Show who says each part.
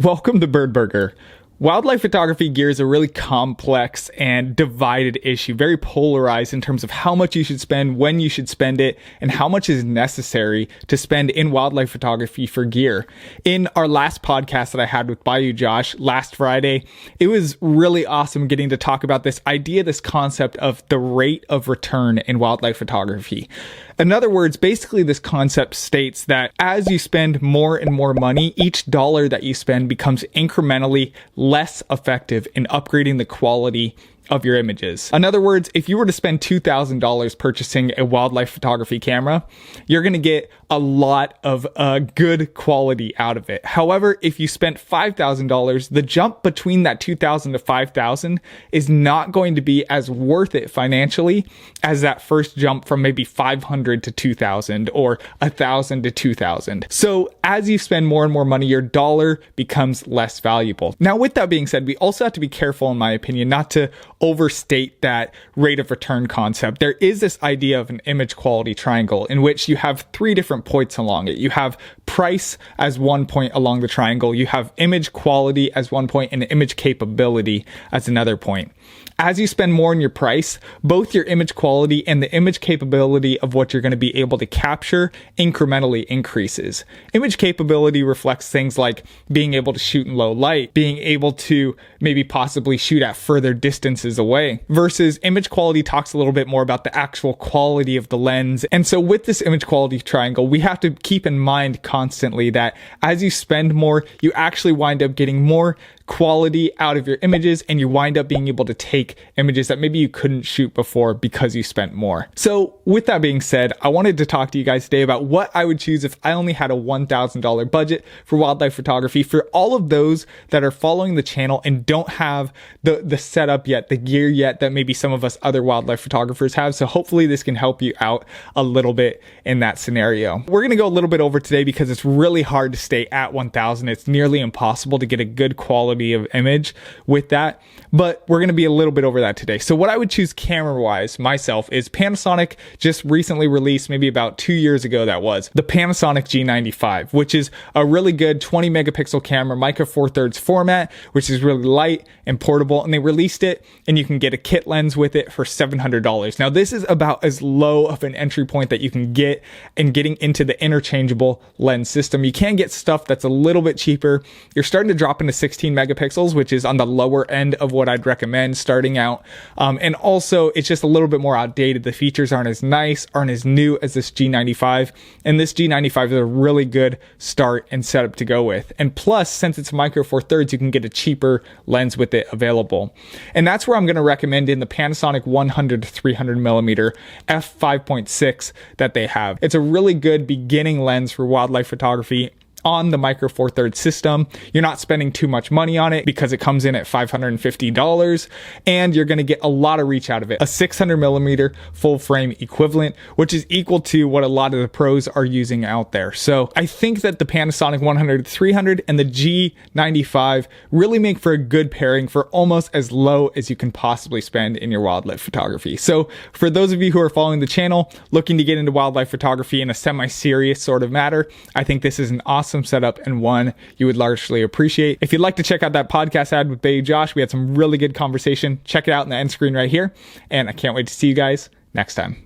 Speaker 1: Welcome to Bird Burger. Wildlife photography gear is a really complex and divided issue, very polarized in terms of how much you should spend, when you should spend it, and how much is necessary to spend in wildlife photography for gear. In our last podcast that I had with Bayou Josh last Friday, it was really awesome getting to talk about this idea, this concept of the rate of return in wildlife photography. In other words, basically this concept states that as you spend more and more money, each dollar that you spend becomes incrementally less effective in upgrading the quality of your images. In other words, if you were to spend $2,000 purchasing a wildlife photography camera, you're going to get a lot of good quality out of it. However, if you spent $5,000, the jump between that $2,000 to $5,000 is not going to be as worth it financially as that first jump from maybe $500 to $2,000 or $1,000 to $2,000. So as you spend more and more money, your dollar becomes less valuable. Now, with that being said, we also have to be careful, in my opinion, not to overstate that rate of return concept. There is this idea of an image quality triangle in which you have three different points along it. You have price as one point along the triangle, you have image quality as one point, and image capability as another point. As you spend more on your price, both your image quality and the image capability of what you're going to be able to capture incrementally increases. Image capability reflects things like being able to shoot in low light, being able to maybe possibly shoot at further distances away, versus image quality talks a little bit more about the actual quality of the lens. And so with this image quality triangle, we have to keep in mind constantly that as you spend more, you actually wind up getting more quality out of your images, and you wind up being able to take images that maybe you couldn't shoot before because you spent more. So with that being said, I wanted to talk to you guys today about what I would choose if I only had a $1,000 budget for wildlife photography. For all of those that are following the channel and don't have the setup yet, the gear yet that maybe some of us other wildlife photographers have. So hopefully this can help you out a little bit in that scenario. We're going to go a little bit over today because it's really hard to stay at 1,000. It's nearly impossible to get a good quality of image with that, but we're going to be a little bit over that today. So what I would choose camera wise myself is Panasonic just recently released, maybe about 2 years ago, that was the Panasonic G95, which is a really good 20 megapixel camera, micro four thirds format, which is really light and portable. And they released it and you can get a kit lens with it for $700. Now this is about as low of an entry point that you can get in getting into the interchangeable lens system. You can get stuff that's a little bit cheaper. You're starting to drop into 16 megapixels, which is on the lower end of what I'd recommend starting out. And also it's just a little bit more outdated. The features aren't as nice, aren't as new as this G95. And this G95 is a really good start and setup to go with. And plus, since it's micro four thirds, you can get a cheaper lens with it available. And that's where I'm going to recommend in the Panasonic 100 to 300 millimeter f5.6 that they have. It's a really good beginning lens for wildlife photography on the micro four thirds system. You're not spending too much money on it because it comes in at $550, and you're going to get a lot of reach out of it. A 600 millimeter full frame equivalent, which is equal to what a lot of the pros are using out there. So I think that the Panasonic 100 to 300 and the G95 really make for a good pairing for almost as low as you can possibly spend in your wildlife photography. So for those of you who are following the channel, looking to get into wildlife photography in a semi-serious sort of matter, I think this is an awesome setup and one you would largely appreciate. If you'd like to check out that podcast ad with Bayou Josh, we had some really good conversation. Check it out in the end screen right here. And I can't wait to see you guys next time.